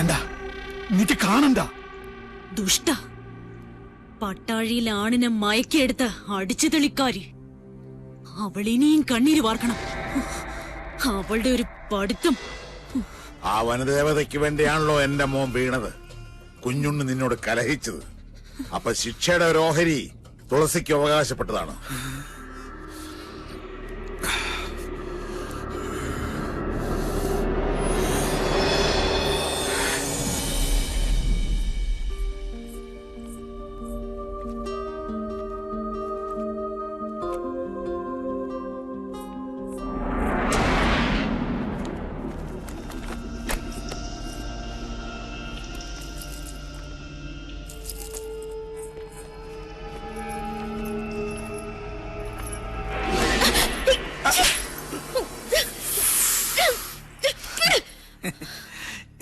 വേണ്ട, എനിക്ക് കാണണ്ട. ദുഷ്ട, പട്ടാഴിയിൽ ആണിനെ മയക്കിയെടുത്ത് അടിച്ചു തെളിക്കാരി. അവളിനിയും കണ്ണീര് വാർക്കണം. അവളുടെ ഒരു പഠിത്തം. ആ വനദേവതയ്ക്ക് വേണ്ടിയാണല്ലോ എന്റെ മോൻ വീണത്. കുഞ്ഞുണ്ണി നിന്നോട് കലഹിച്ചത്. അപ്പൊ ശിക്ഷയുടെ ഒരു ഓഹരി തുളസിക്ക് അവകാശപ്പെട്ടതാണ്.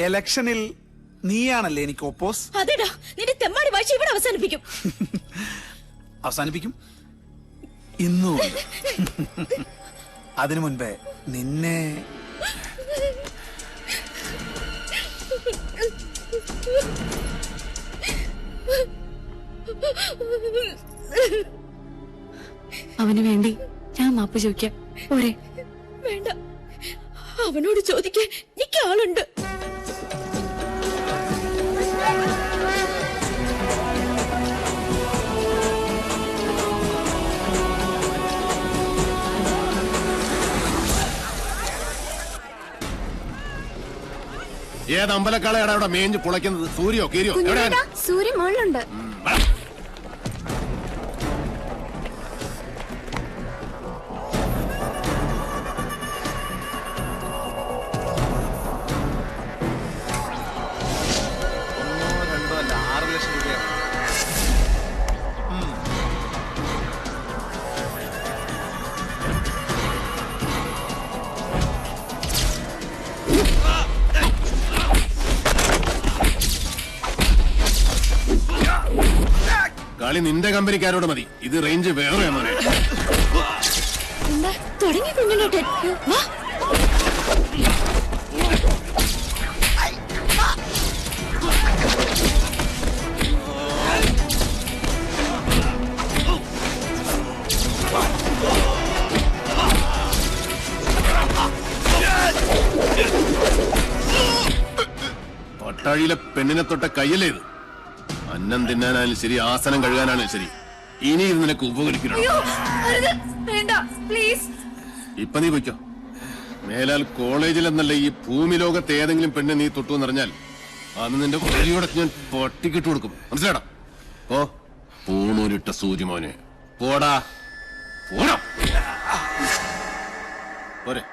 ഇലക്ഷനിൽ നീയാണല്ലേ എനിക്ക് ഒപ്പോസ്? അതെടാ, നിന്റെ തെമ്മാടി വാശി ഇവിടെ അവസാനിപ്പിക്കും. അവസാനിപ്പിക്കും ഇന്നു. അതിനു മുൻപേ നിന്നെ അവന് വേണ്ടി ഞാൻ മാപ്പ് ചോദിക്കാം. പോരെ? വേണ്ട, അവനോട് ചോദിക്കാൻ എനിക്ക് ആളുണ്ട്. ഏത് അമ്പലക്കാളയാണ് അവിടെ മേഞ്ഞ് പുളയ്ക്കുന്നത്? സൂര്യോ കീരിയോ? സൂര്യൻ മുകളിലുണ്ട്. കളി നിന്റെ കമ്പനിക്കാരോട് മതി. ഇത് റേഞ്ച് വേറെ മോനെ. എന്താ തുടങ്ങി കുഞ്ഞിലോട്ട്? പട്ടാഴിയിലെ പെണ്ണിനെ തൊട്ട കയ്യല്ലേ ഇത്? അന്നം തിന്നാനാലും ശരി, ആസനം കഴുകാനാലും ശരി, ഇനി ഇത് നിനക്ക് ഉപകരിക്കണം. ഇപ്പൊ നീ പൊയ്ക്കോ. മേലാൽ കോളേജിൽ എന്നല്ല ഈ ഭൂമി ലോകത്ത് ഏതെങ്കിലും പെണ്ണ് നീ തൊട്ടു എന്നറിഞ്ഞാൽ അന്ന് നിന്റെ വഴിയോടെ ഞാൻ പട്ടിക്കിട്ട് കൊടുക്കും. മനസ്സിലാടാ? ഓ പൂണൂരിട്ട സൂര്യമോനെ, പോടാ പോടാ. പോരെ.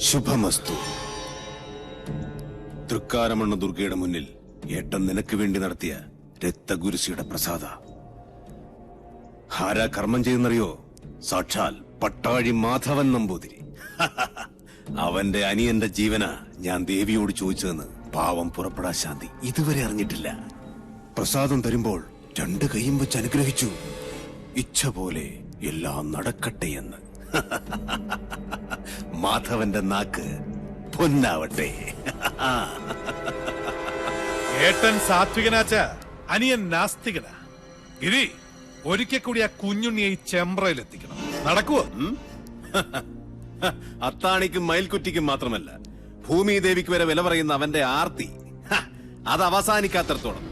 ശുഭമസ്തു. തൃക്കാരമണ്ണ ദുർഗയുടെ മുന്നിൽ ഏട്ടൻ നിനക്ക് വേണ്ടി നടത്തിയ രക്തഗുരുസിയുടെ പ്രസാദ. ആരാ കർമ്മം ചെയ്യുന്നറിയോ? സാക്ഷാൽ പട്ടാഴി മാധവൻ നമ്പൂതിരി. അവന്റെ അനിയന്റെ ജീവന ഞാൻ ദേവിയോട് ചോദിച്ചതെന്ന് പാവം പുറപ്പെടാ ശാന്തി ഇതുവരെ അറിഞ്ഞിട്ടില്ല. പ്രസാദം തരുമ്പോൾ 2 കൈയും വെച്ച് അനുഗ്രഹിച്ചു. ഇച്ഛ പോലെ എല്ലാം നടക്കട്ടെ എന്ന്. മാധവന്റെ നാക്ക് പൊന്നാവട്ടെ. ഏട്ടൻ സാത്വികനാച്ച, അനിയൻ നാസ്തികനാ. ഗിരി, ഒരിക്കൽ കൂടി ആ കുഞ്ഞുണ്ണിയെ ഈ ചെമ്പ്രയിലെത്തിക്കണം. നടക്കുവോ? അത്താണിക്കും മയിൽക്കുറ്റിക്കും മാത്രമല്ല, ഭൂമിദേവിക്ക് വരെ വില പറയുന്ന അവന്റെ ആർത്തി അത് അവസാനിക്കാത്തടത്തോളം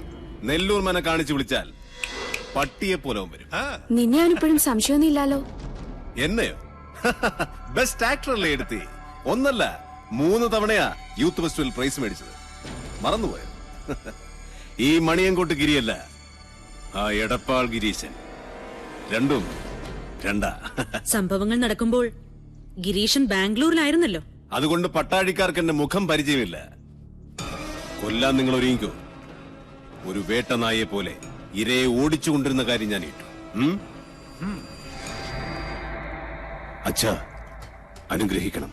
നെല്ലൂർ മന കാണിച്ചു വിളിച്ചാൽ പട്ടിയെ പോലവും വരും. നിന്നെ അവനിപ്പോഴും സംശയമൊന്നും ഇല്ലാലോ? എന്നെയോ? ബെസ്റ്റ് ആക്ടറല്ലേ എടുത്തി? ഒന്നല്ല 3 തവണയാ യൂത്ത് ഫെസ്റ്റിവൽ പ്രൈസ് മേടിച്ചത്. മറന്നുപോയോ? ഈ മണിയൻകോട്ട് ഗിരിയല്ല, ആ എടപ്പാൾ ഗിരീശൻ. രണ്ടും രണ്ടാ. സംഭവങ്ങൾ നടക്കുമ്പോൾ ഗിരീഷൻ ബാംഗ്ലൂരിലായിരുന്നല്ലോ. അതുകൊണ്ട് പട്ടാഴിക്കാർക്ക് എന്റെ മുഖം പരിചയമില്ല. കൊല്ലാൻ നിങ്ങൾ ഒരുങ്ങിക്കോ. ഒരു വേട്ടനായെ പോലെ ഇരയെ ഓടിച്ചുകൊണ്ടിരുന്ന കാര്യം ഞാൻ ഇട്ടു. അച്ഛാ, അനുഗ്രഹിക്കണം.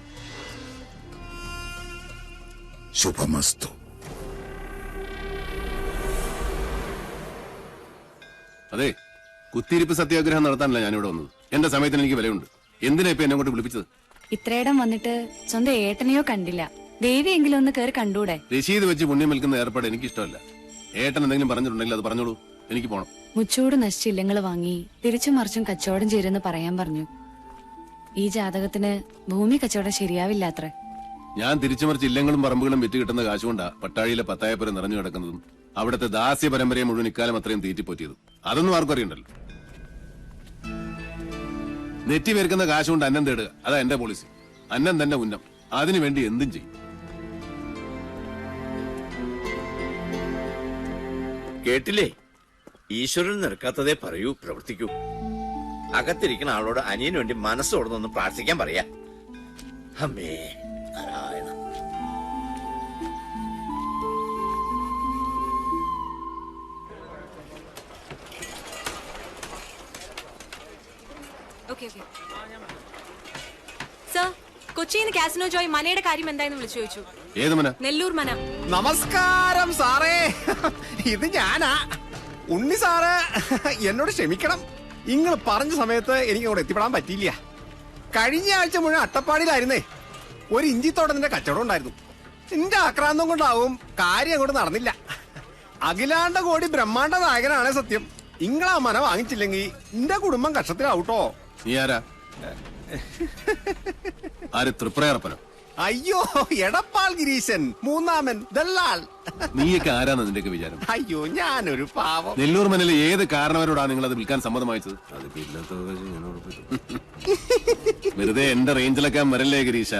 ശുഭമസ്തു. അതെ, കുത്തിയിരിപ്പ് സത്യാഗ്രഹം നടത്താനല്ല ഞാനിവിടെ വന്നത്. എന്റെ സമയത്തിന് എനിക്ക് വിലയുണ്ട്. എന്തിനാ ഇപ്പൊ എന്നെ കൊണ്ട് വിളിപ്പിച്ചത്? ഇത്രയിടം വന്നിട്ട് സ്വന്തം ഏട്ടനെയോ കണ്ടില്ല. ദേവിയെങ്കിലും ഒന്ന് കയറി കണ്ടൂടെ? രശീത് വെച്ച് പുണ്യം വിൽക്കുന്ന ഏർപ്പാട് എനിക്ക് ഇഷ്ടമല്ല. ഏട്ടൻ എന്തെങ്കിലും പറഞ്ഞിട്ടുണ്ടെങ്കിൽ അത് പറഞ്ഞോളൂ. എനിക്ക് പോണം. മുച്ചൂട് നശിച്ച ഇല്ലങ്ങൾ വാങ്ങി തിരിച്ചും മറിച്ചും കച്ചവടം ചെയ്തെന്ന് പറയാൻ പറഞ്ഞു. ഈ ജാതകത്തിന് ഭൂമി കച്ചവടം ശരിയാവില്ല അത്ര. ഞാൻ തിരിച്ചുമറിച്ച് ഇല്ലങ്ങളും പറമ്പുകളും വിറ്റ് കിട്ടുന്ന കാശുകൊണ്ടാ പട്ടാഴിയിലെ പത്തായപ്പുര നിറഞ്ഞു കിടക്കുന്നതും അവിടുത്തെ ദാസ്യ പരമ്പരയെ മുഴുവൻ ഇക്കാലം അത്രയും തീറ്റിപ്പോറ്റിയതും. അതൊന്നും ആർക്കും അറിയണ്ടല്ലോ. നെറ്റി പേർക്കുന്ന കാശുകൊണ്ട് അന്നം തേടുക, അതാ എന്റെ പോളിസി. അന്നം തന്നെ ഉന്നം. അതിനുവേണ്ടി എന്തും ചെയ്യും. കേട്ടില്ലേ? ഈശ്വരൻ നിൽക്കാത്തതേ പറയൂ, പ്രവർത്തിക്കൂ. അകത്തിരിക്കുന്ന ആളോട് അനിയന് വേണ്ടി മനസ്സോടൊന്ന് പ്രാർത്ഥിക്കാൻ പറയാ. അമ്മേ നാരായണ. സർ, കൊച്ചിയിൽ നിന്ന് കാസിനോ ജോയ് മനയുടെ കാര്യം എന്തായെന്ന് വിളിച്ചു ചോദിച്ചു. ഏത് മന? നെല്ലൂർ മന. നമസ്കാരം സാറേ, ഇത് ഞാനാ ഉണ്ണി സാറ്. എന്നോട് ക്ഷമിക്കണം, നിങ്ങൾ പറഞ്ഞ സമയത്ത് എനിക്ക് അവിടെ എത്തിപ്പെടാൻ പറ്റിയില്ല. കഴിഞ്ഞ ആഴ്ച മുഴുവൻ അട്ടപ്പാടിയിലായിരുന്നേ. ഒരു ഇഞ്ചിത്തോട്ടത്തിന്റെ കച്ചവടം ഉണ്ടായിരുന്നു. എന്റെ ആക്രാന്തം കൊണ്ടാവും കാര്യം അങ്ങോട്ട് നടന്നില്ല. അഖിലാണ്ട കോടി ബ്രഹ്മാണ്ട നായകനാണ് സത്യം. ഇങ്ങളാ മന വാങ്ങിച്ചില്ലെങ്കിൽ എന്റെ കുടുംബം കഷ്ടത്തിലാവൂട്ടോ. നീ ആരാ? ആര്? തൃപ്രയർപ്പനോ? അയ്യോ, എടപ്പാൾ ഗിരീശൻ, മൂന്നാമൻ, ദല്ലാൾ. നീയൊക്കെ ആരാന്ന് നിന്റെയൊക്കെ വിചാരം? അയ്യോ, ഞാനൊരു പാവം. നെല്ലൂർ മനയിലെ ഏത് കാരണവരോടാണ് നിങ്ങൾ അത് വിൽക്കാൻ സമ്മതമായത്? വെറുതെ എന്റെ റേഞ്ചിലൊക്കെ വരല്ലേ ഗിരീശ.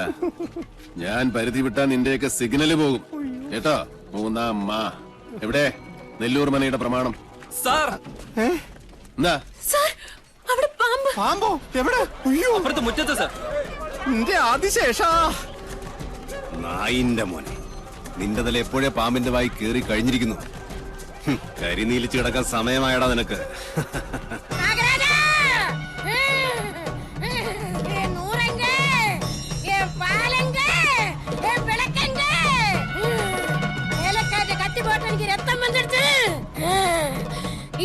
ഞാൻ പരിധി വിട്ടാ നിന്റെയൊക്കെ സിഗ്നല് പോകും കേട്ടോ. മൂന്നാം മാ എവിടെ? നെല്ലൂർ മനയുടെ പ്രമാണം. എന്താ? അവിടെ പാമ്പ്. പാമ്പോ? എവിടെ? അയ്യോ, അപ്പുറത്ത് മുറ്റത്ത് സർ. നിന്റെ ആദിശേഷാ. നായിന്റെ മോനെ, നിന്റെ തല എപ്പോഴേ പാമ്പിന്റെ വായി കേറി കഴിഞ്ഞിരിക്കുന്നു. കരിനീലിച്ച് കിടക്കാൻ സമയമായടാ നിനക്ക്.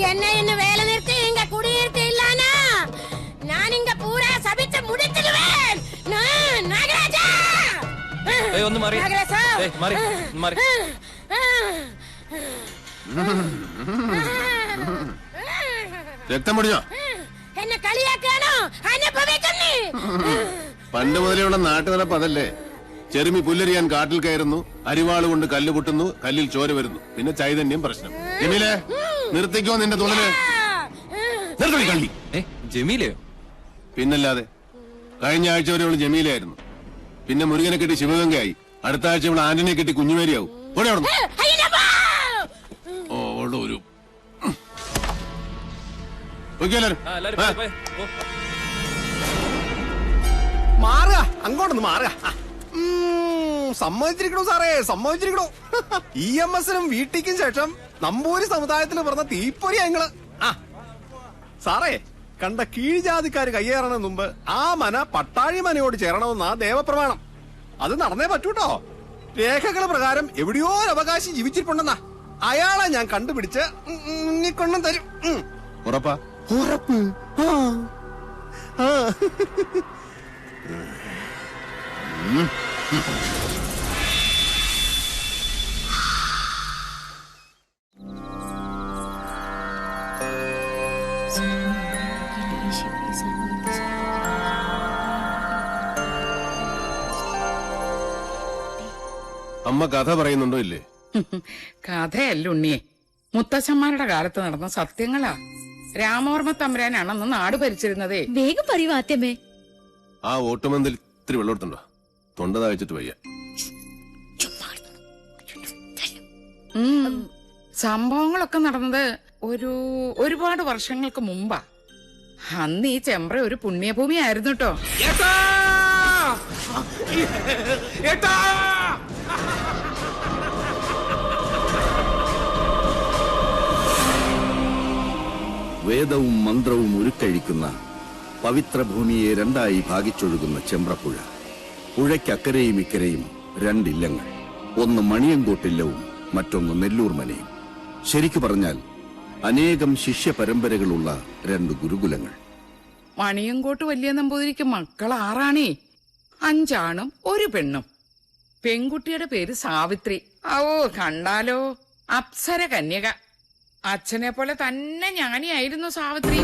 என்ன என்ன வேலை நிறுத்தி இங்க குடியிருத்து இல்லானா நான் இங்க பூரா சபிச்சு முடிச்சிடுவேன். நாகராஜா, ഒന്ന് മാറി. രക്തം പൊടിഞ്ഞോ? എന്നെ കളിയാക്കാണോ? അനുഭവിക്കുന്നേ. പണ്ട് മുതലുള്ള നാട്ടു നടപ്പ് അതല്ലേ. ചെറുമി പുല്ലരിയാൻ കാട്ടിൽ കയറുന്നു, അരിവാള് കൊണ്ട് കല്ല് പൊട്ടുന്നു, കല്ലിൽ ചോര വരുന്നു, പിന്നെ ചൈതന്യം പ്രശ്നം. ജമീലേ, നിർത്തിക്കോ നിന്റെ തുള്ളല്. കള്ളി. ജമീലയോ? പിന്നല്ലാതെ. കഴിഞ്ഞ ആഴ്ച വരെ അവള് ജമീലയായിരുന്നു. പിന്നെ മുരുകനെ കെട്ടി ശിവഗംഗയായി. അടുത്ത ആഴ്ച ഇവിടെ ആന്റണിയെ കെട്ടി കുഞ്ഞുമേരിയാവും. ഓടെ അവിടെ ഒരു മാറുക, അങ്ങോട്ടൊന്ന് മാറുക. സമ്മതിച്ചിരിക്കണു സാറേ, സമ്മതിച്ചിരിക്കണു. EMS-നും വീട്ടിക്കും ശേഷം നമ്പൂരി സമുദായത്തിൽ പറഞ്ഞ തീപ്പൊരിയാ നിങ്ങള്. സാറേ, കണ്ട കീഴ്ജാതിക്കാര് കയ്യേറണ മുമ്പ് ആ മന പട്ടാഴി മനയോട് ചേരണമെന്നാ ദേവപ്രമാണം. അത് നടന്നേ പറ്റൂട്ടോ. രേഖകൾ പ്രകാരം എവിടെയോ ഒരു അവകാശി ജീവിച്ചിട്ടുണ്ടെന്നാ. അയാളെ ഞാൻ കണ്ടുപിടിച്ച് ഉണ്ണിക്കൊണ്ടും തരും. ഉറപ്പാ? ഉറപ്പ്. അമ്മ കഥ പറയുന്നുണ്ടോ ഇല്ലേ? കഥയല്ല ഉണ്ണിയെ, മുത്തച്ഛന്മാരുടെ കാലത്ത് നടന്ന സത്യങ്ങളാ. രാമവർമ്മ തമ്പുരാനാണെന്ന് നാട് ഭരിച്ചിരുന്നതേ. വേഗം പറയൂ ആദ്യമേ. ആ ഓട്ടുമന്തിൽ ഇത്തിരി വെള്ളം എടുത്തുണ്ടോ? തൊണ്ട താഴ്ചിട്ട് വയ്യ. സംഭവങ്ങളൊക്കെ നടന്നത് ഒരുപാട് വർഷങ്ങൾക്ക് മുമ്പാ. അന്ന് ഈ ചെമ്പ്ര ഒരു പുണ്യഭൂമി ആയിരുന്നു കേട്ടോ. ഏട്ടാ! വേദവും മന്ത്രവും ഉരുക്കഴിക്കുന്ന പവിത്രഭൂമിയെ രണ്ടായി ഭാഗിച്ചൊഴുകുന്ന ചെമ്പ്രപ്പുഴ. പുഴയ്ക്കക്കരയും ഇക്കരയും രണ്ടില്ലങ്ങൾ. ഒന്ന് മണിയങ്കോട്ടില്ലവും മറ്റൊന്ന് നെല്ലൂർ മനയും. ശരിക്കു പറഞ്ഞാൽ അനേകം ശിഷ്യ പരമ്പരകളുള്ള രണ്ട് ഗുരുകുലങ്ങൾ. മണിയങ്കോട്ട് വലിയ നമ്പൂതിരിക്ക് മക്കൾ 6 5 ആണും 1 പെണ്ണും. പെൺകുട്ടിയുടെ പേര് സാവിത്രി. ഓ കണ്ടാലോ അപ്സര കന്യക. അച്ഛനെ പോലെ തന്നെ ജ്ഞാനിയായിരുന്നു സാവിത്രി.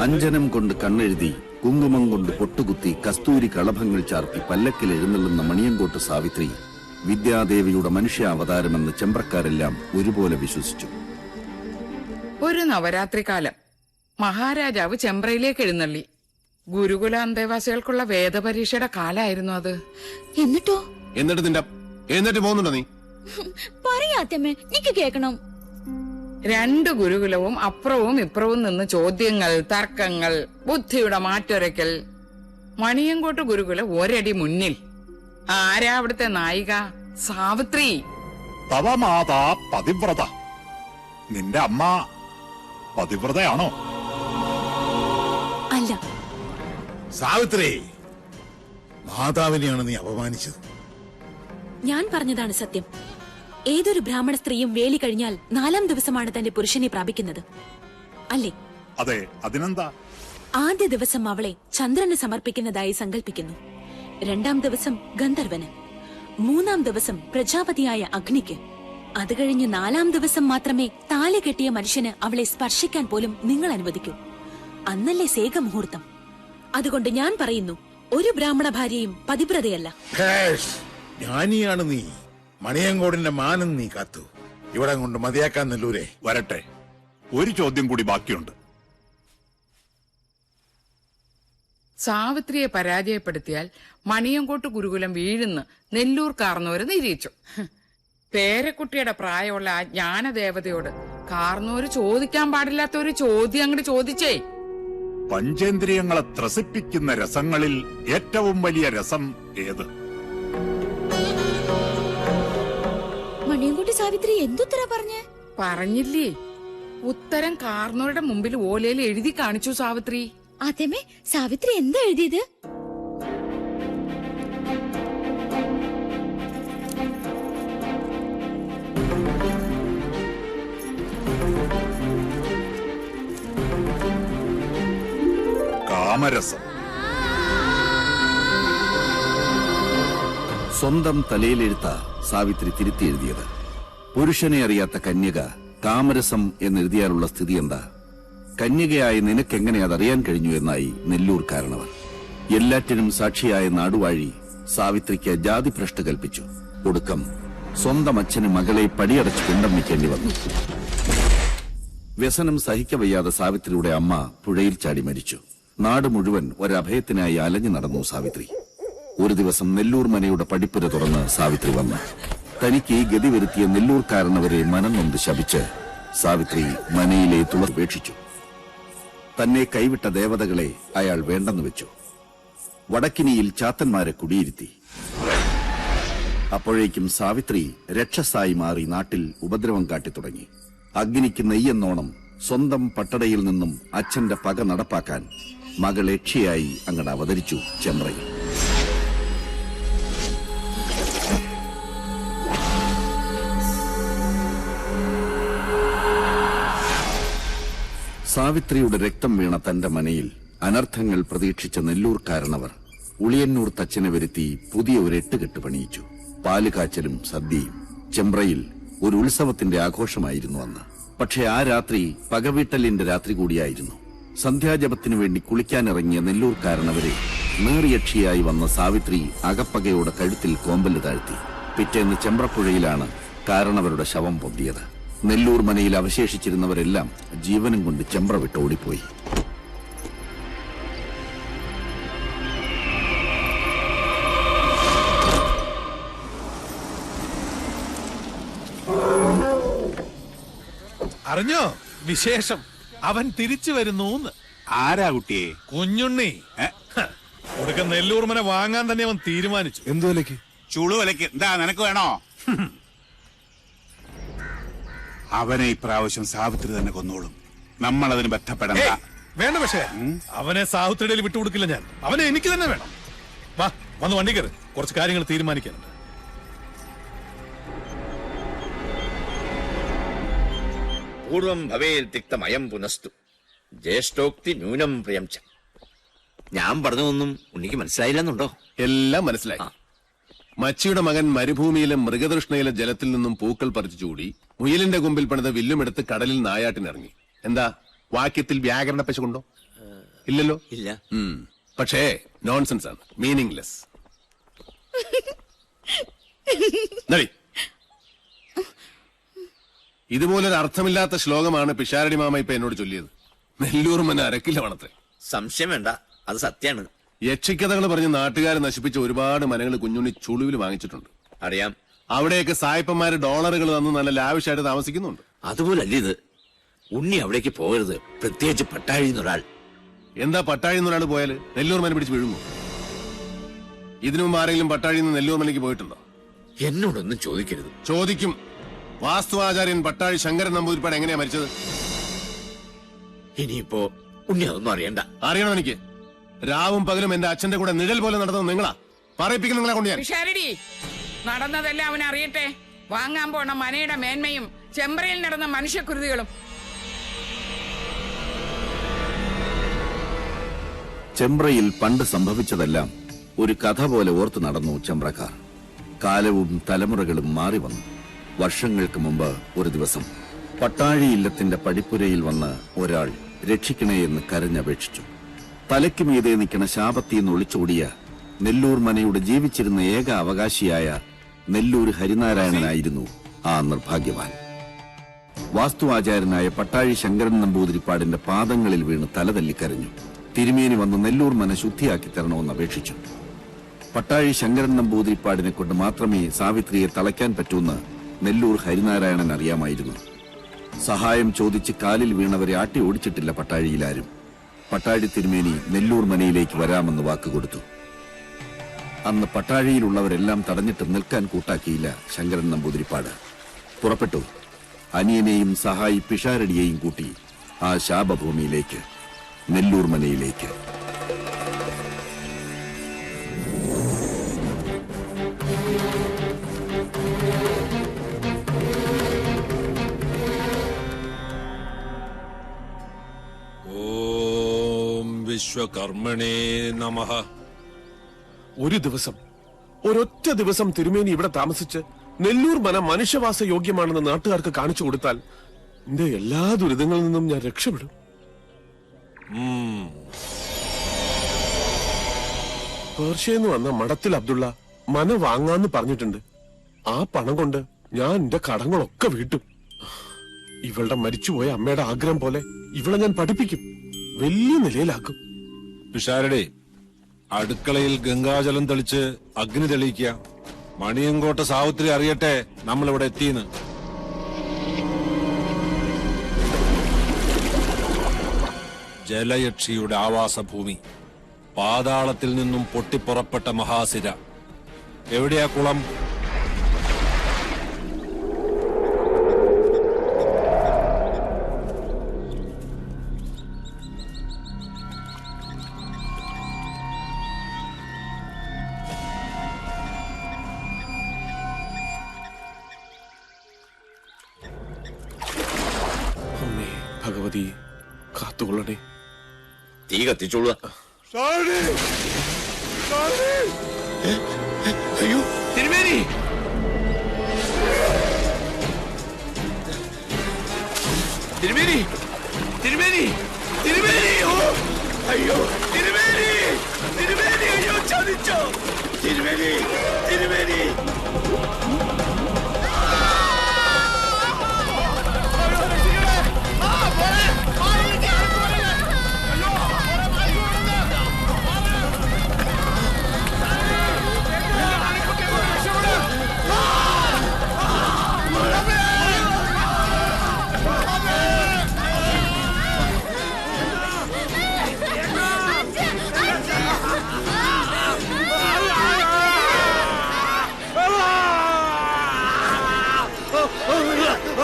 അഞ്ജനം കൊണ്ട് കണ്ണെഴുതി, കുങ്കുമം കൊണ്ട് പൊട്ടുകുത്തി, കസ്തൂരി കളഭങ്ങൾ ചാർത്തി പല്ലക്കിൽ എഴുന്നള്ളുന്ന മണിയങ്കോട്ട് സാവിത്രി വിദ്യാദേവിയുടെ മനുഷ്യാവതാരമെന്ന് ചെമ്പ്രക്കാരെല്ലാം ഒരുപോലെ വിശ്വസിച്ചു. ഒരു നവരാത്രി കാലം മഹാരാജാവ് ചെമ്പ്രയിലേക്ക് എഴുന്നള്ളി. ഗുരുകുല അന്തേവാസികൾക്കുള്ള വേദപരീക്ഷയുടെ കാലായിരുന്നു അത്. എന്നിട്ട് പോകുന്നുണ്ടോ നീ? പറയാത്തമ്മേ, എനിക്ക് കേക്കണം. 2 ഗുരുകുലവും അപ്പുറവും ഇപ്പുറവും നിന്ന് ചോദ്യങ്ങൾ, തർക്കങ്ങൾ, ബുദ്ധിയുടെ മാറ്റൊരയ്ക്കൽ. മണിയങ്കോട്ട് ഗുരുകുല ഒരടി മുന്നിൽ. ആരാ അവിടുത്തെ നായിക? സാവിത്രി. തവമാതാ പതിവ്രത. നിന്റെ അമ്മ പതിവ്രതയാണോ? അല്ല. സാവിത്രി, മാതാവിനെയാണ് നീ അപമാനിച്ചത്. ഞാൻ പറഞ്ഞതാണ് സത്യം. ഏതൊരു ബ്രാഹ്മണ സ്ത്രീയും വേലി കഴിഞ്ഞാൽ 4-ാം ദിവസമാണ് തന്റെ പുരുഷനെ പ്രാപിക്കുന്നത്, അല്ലേ? അതെ, അതിനെന്താ? ആദ്യ ദിവസം അവളെ ചന്ദ്രന് സമർപ്പിക്കുന്നതായി സങ്കല്പിക്കുന്നു. 2-ാം ദിവസം ഗന്ധർവന്, 3-ാം ദിവസം പ്രജാപതിയായ അഗ്നിക്ക്. അത് കഴിഞ്ഞ് 4-ാം ദിവസം മാത്രമേ താലി കെട്ടിയ മനുഷ്യന് അവളെ സ്പർശിക്കാൻ പോലും നിങ്ങൾ അനുവദിക്കൂ. അന്നല്ലേ സേകമുഹൂർത്തം. അതുകൊണ്ട് ഞാൻ പറയുന്നു, ഒരു ബ്രാഹ്മണ ഭാര്യയും പതിവ്രതയല്ല. ജ്ഞാനിയാണ് നീ. മണിയങ്കോടിന്റെ മാനം നീ കാത്തു. ഇവിടെ കൊണ്ട് മതിയാക്കാൻ നെല്ലൂരെ. വരട്ടെ, ഒരു ചോദ്യം കൂടി ബാക്കിയുണ്ട്. സാവിത്രിയെ പരാജയപ്പെടുത്തിയാൽ മണിയങ്കോട്ട് ഗുരുകുലം വീഴുന്ന് നെല്ലൂർ കാർന്നോര് നിരീക്ഷിച്ചു. പേരക്കുട്ടിയുടെ പ്രായമുള്ള ആ ജ്ഞാനദേവതയോട് കാർന്നോര് ചോദിക്കാൻ പാടില്ലാത്ത ഒരു ചോദ്യം അങ്ങോട്ട് ചോദിച്ചേ. പഞ്ചേന്ദ്രിയങ്ങളെ ത്രസിപ്പിക്കുന്ന രസങ്ങളിൽ ഏറ്റവും വലിയ രസം ഏത്? മണിയൻകുട്ടി സാവിത്രി എന്തുത്തര പറഞ്ഞേ? പറഞ്ഞില്ലേ, ഉത്തരം കാർന്നോരുടെ മുമ്പിൽ ഓലയിൽ എഴുതി കാണിച്ചു സാവിത്രി. അതേമേ, സാവിത്രി എന്താ എഴുതിയത്? കാമരസം. സ്വന്തം തലയിലെഴുത്ത സാവിത്രി തിരുത്തി എഴുതിയത്. പുരുഷനെ അറിയാത്ത കന്യക കാമരസം എന്നെഴുതിയാലുള്ള സ്ഥിതി എന്താ? കന്യകയായി നിനക്കെങ്ങനെ അതറിയാൻ കഴിഞ്ഞു എന്നായി നെല്ലൂർ കാരണവർ. എല്ലാറ്റിനും സാക്ഷിയായ നാടുവാഴി സാവിത്രിക്ക് ജാതിഭ്രഷ്ട് കൽപ്പിച്ചു. ഒടുക്കം സ്വന്തം അച്ഛന് മകളെ പടിയടച്ച് പിണ്ടം വയ്ക്കേണ്ടി വന്നു. വ്യസനം സഹിക്കവയ്യാതെ സാവിത്രിയുടെ അമ്മ പുഴയിൽ ചാടി മരിച്ചു. നാട് മുഴുവൻ ഒരഭയത്തിനായി അലഞ്ഞു നടന്നു സാവിത്രി. ഒരു ദിവസം നെല്ലൂർ മനയുടെ പടിപ്പുര തുറന്ന് സാവിത്രി വന്നു. തനിക്ക് ഈ ഗതി വരുത്തിയ നെല്ലൂർ കാരണവരെ മനം നൊന്ത് ശപിച്ച് സാവിത്രി മനയിലെ തുളപേക്ഷിച്ചു. തന്നെ കൈവിട്ട ദേവതകളെ അയാൾ വേണ്ടെന്ന് വെച്ചു. വടക്കിനിയിൽ ചാത്തന്മാരെ കുടിയിരുത്തി. അപ്പോഴേക്കും സാവിത്രി രക്ഷസായി മാറി നാട്ടിൽ ഉപദ്രവം കാട്ടിത്തുടങ്ങി. അഗ്നിക്ക് നെയ്യെന്നോണം സ്വന്തം പട്ടടയിൽ നിന്നും അച്ഛന്റെ പക നടപ്പാക്കാൻ മകൾ യക്ഷിയായി അങ്ങട് അവതരിച്ചു ചെമ്പ്രയിൽ. സാവിത്രിയുടെ രക്തം വീണ തന്റെ മനയിൽ അനർത്ഥങ്ങൾ പ്രതീക്ഷിച്ച നെല്ലൂർ കാരണവർ ഉളിയന്നൂർ തച്ചനെ വരുത്തി പുതിയ ഒരു എട്ടുകെട്ട് പണിയിച്ചു. പാലുകാച്ചലും സദ്യയും. ചെമ്പ്രയിൽ ഒരു ഉത്സവത്തിന്റെ ആഘോഷമായിരുന്നു അന്ന്. പക്ഷെ ആ രാത്രി പകവീട്ടലിന്റെ രാത്രി കൂടിയായിരുന്നു. സന്ധ്യാജപത്തിനു വേണ്ടി കുളിക്കാനിറങ്ങിയ നെല്ലൂർ കാരണവരെ നേറിയക്ഷിയായി വന്ന സാവിത്രി അകപ്പകയോടെ കഴുത്തിൽ കോമ്പല് താഴ്ത്തി. പിറ്റേന്ന് ചെമ്പ്രപ്പുഴയിലാണ് കാരണവരുടെ ശവം പൊന്തിയത്. നെല്ലൂർ മനയിൽ അവശേഷിച്ചിരുന്നവരെല്ലാം ജീവനും കൊണ്ട് ചെമ്പ്ര വിട്ട് ഓടിപ്പോയി. അറിഞ്ഞോ വിശേഷം? അവൻ തിരിച്ചു വരുന്നു. ആരാ കുട്ടിയെ? കുഞ്ഞുണ്ണി. കൊടുക്ക നെല്ലൂർ മന വാങ്ങാൻ തന്നെ അവൻ തീരുമാനിച്ചു. എന്തു വിലക്ക്? ചുളു വിലക്ക്. എന്താ നിനക്ക് വേണോ? അവനെ ഇപ്രാവശ്യം സാവിത്രി തന്നെ കൊന്നോളും. നമ്മളതിന് ബന്ധപ്പെടണ്ട. വേണ്ട. പക്ഷേ അവനെ സാഹുത്രിയുടെ വിട്ടുകൊടുക്കില്ല ഞാൻ. അവനെ എനിക്ക് തന്നെ വേണം. വാ, വന്ന് വണ്ടി കയറി. കുറച്ച് കാര്യങ്ങൾ തീരുമാനിക്കാനുണ്ട്. പൂർവം ഭവേൽ തിക്തമയം പുനസ്തു ജ്യേഷ്ഠോക്തി ന്യൂനം പ്രിയം ച. ഞാൻ പറഞ്ഞതൊന്നും ഉണ്ണിക്ക് മനസ്സിലായില്ലെന്നുണ്ടോ? എല്ലാം മനസ്സിലായി. മച്ചിയുടെ മകൻ മരുഭൂമിയിലെ മൃഗതൃഷ്ണയിലെ ജലത്തിൽ നിന്നും പൂക്കൾ പറിച്ചു ചൂടി മുയലിന്റെ കൊമ്പിൽ പണിത വില്ലുമെടുത്ത് കടലിൽ നായാട്ടിനിറങ്ങി. എന്താ വാക്യത്തിൽ വ്യാകരണ പശുണ്ടോ? ഇല്ലല്ലോ. ഇല്ല. പക്ഷേ നോൺസെൻസ് ആണ്, മീനിങ്ലെസ്. ഇതുപോലൊരു അർത്ഥമില്ലാത്ത ശ്ലോകമാണ് പിഷാരടി മാമ ഇപ്പൊ എന്നോട് ചൊല്ലിയത്. നെല്ലൂർ മന അരക്കില്ലമാണത്രേ. സംശയം വേണ്ട, അത് സത്യാണ്. യക്ഷിക്കഥകൾ പറഞ്ഞ് നാട്ടുകാരെ നശിപ്പിച്ച ഒരുപാട് മനങ്ങൾ കുഞ്ഞുണ്ണി ചുളുവിൽ വാങ്ങിച്ചിട്ടുണ്ട്. അറിയാം. അവിടെയൊക്കെ സായിപ്പന്മാര് ഡോളറുകൾ തന്ന് നല്ല ലാവിഷായിട്ട് താമസിക്കുന്നുണ്ട്. അതുപോലല്ല ഇത്. ഉണ്ണി അവിടേക്ക് പോകരുത്, പ്രത്യേകിച്ച് പട്ടാഴിന്നൊരാൾ. എന്താ പട്ടാഴിന്നൊരാൾ പോയാല് നെല്ലൂർ മന പിടിച്ച് വീഴുമോ? ഇതിനു മുമ്പ് ആരെങ്കിലും പട്ടാഴിയിൽ നിന്ന് നെല്ലൂർ മനയ്ക്ക് പോയിട്ടുണ്ടോ? എന്നോടൊന്നും ചോദിക്കരുത്. ചോദിക്കും. വാസ്തുവാചാര്യൻ പട്ടാഴി ശങ്കരൻ നമ്പൂതിരിപ്പാട് എങ്ങനെയാ മരിച്ചത്? ഇനിയിപ്പോ ഉണ്ണി അതൊന്നും അറിയണ്ട. അറിയണം എനിക്ക്. രാവും പകലും എന്റെ അച്ഛന്റെ കൂടെ നിഴൽ പോലെ നടന്നത് നിങ്ങളാ. പറയിപ്പിക്കുന്ന നിങ്ങളെ കൊണ്ട് ഞാൻ. പിഷാരടി, നടന്നതെല്ലാം അവൻ അറിയട്ടെ. വാങ്ങാൻ പോണ മനയുടെ മേന്മയും ചെമ്പ്രയിൽ നടന്ന മനുഷ്യക്കുരുതികളും. ചെമ്പ്രയിൽ പണ്ട് സംഭവിച്ചതെല്ലാം ഒരു കഥ പോലെ ഓർത്തു നടന്നു ചെമ്പ്രക്കാർ. കാലവും തലമുറകളും മാറി വന്നു. വർഷങ്ങൾക്ക് മുമ്പ് ഒരു ദിവസം പട്ടാഴി ഇല്ലത്തിന്റെ പടിപ്പുരയിൽ വന്ന് ഒരാൾ രക്ഷിക്കണേ എന്ന് കരഞ്ഞപേക്ഷിച്ചു. തലയ്ക്ക് മീതെ നിൽക്കുന്ന ശാപത്തിന്ന് ഒളിച്ചോടിയ നെല്ലൂർ മനയുടെ ജീവിച്ചിരുന്ന ഏക അവകാശിയായ നെല്ലൂർ ഹരിനാരായണനായിരുന്നു ആ നിർഭാഗ്യവാൻ. വാസ്തുവാചാര്യനായ പട്ടാഴി ശങ്കരൻ നമ്പൂതിരിപ്പാടിന്റെ പാദങ്ങളിൽ വീണ് തലതല്ലിക്കരഞ്ഞു. തിരുമേനി വന്ന് നെല്ലൂർ മന ശുദ്ധിയാക്കി തരണമെന്ന് അപേക്ഷിച്ചു. പട്ടാഴി ശങ്കരൻ നമ്പൂതിരിപ്പാടിനെ കൊണ്ട് മാത്രമേ സാവിത്രിയെ തളയ്ക്കാൻ പറ്റൂന്ന് നെല്ലൂർ ഹരിനാരായണൻ അറിയാമായിരുന്നു. സഹായം ചോദിച്ച് കാലിൽ വീണവരെ ആട്ടി ഓടിച്ചിട്ടില്ല പട്ടാഴിയിലാരും. പട്ടാഴി തിരുമേനി നെല്ലൂർ മനയിലേക്ക് വരാമെന്ന് വാക്കുകൊടുത്തു. അന്ന് പട്ടാഴിയിലുള്ളവരെല്ലാം തടഞ്ഞിട്ട് നിൽക്കാൻ കൂട്ടാക്കിയില്ല ശങ്കരൻ നമ്പൂതിരിപ്പാട്. പുറപ്പെട്ടു. അനിയനെയും സഹായി പിഷാരടിയെയും കൂട്ടി ആ ശാപഭൂമിയിലേക്ക്, നെല്ലൂർ മനയിലേക്ക്. ഓം വിശ്വകർമ്മണേ നമഃ. ഒരു ദിവസം, ഒരൊറ്റ ദിവസം തിരുമേനി ഇവിടെ താമസിച്ച് നെല്ലൂർ മന മനുഷ്യവാസ യോഗ്യമാണെന്ന് നാട്ടുകാർക്ക് കാണിച്ചു കൊടുത്താൽ എന്റെ എല്ലാ ദുരിതങ്ങളിൽ നിന്നും ഞാൻ രക്ഷപ്പെടും. പേർഷ്യന്ന് വന്ന മഠത്തിൽ അബ്ദുള്ള മന വാങ്ങാന്ന് പറഞ്ഞിട്ടുണ്ട്. ആ പണം കൊണ്ട് ഞാൻ എന്റെ കടങ്ങളൊക്കെ വീട്ടും. ഇവളുടെ മരിച്ചുപോയ അമ്മയുടെ ആഗ്രഹം പോലെ ഇവളെ ഞാൻ പഠിപ്പിക്കും, വലിയ നിലയിലാക്കും. പിഷാരടി, അടുക്കളയിൽ ഗംഗാജലം തെളിച്ച് അഗ്നി തെളിയിക്കുക. മണിയങ്കോട്ട സാവിത്രി അറിയട്ടെ നമ്മളിവിടെ എത്തിയെന്ന്. ജലയക്ഷിയുടെ ആവാസഭൂമി, പാതാളത്തിൽ നിന്നും പൊട്ടിപ്പുറപ്പെട്ട മഹാസിര. എവിടെയാ കുളം? അമ്മേ ഭഗവതി കാത്തുകൊള്ളണേ. തീ കത്തിച്ചോളുക. അയ്യോ തിരുമേനി! തിരുമേനി! തിരുമേനി! തിരുമേനി! ഓ അയ്യോ തിരുമേനി! തിരുമേനി! അയ്യോ ചതിച്ചോ തിരുമേനി! തിരുമേനി! ആ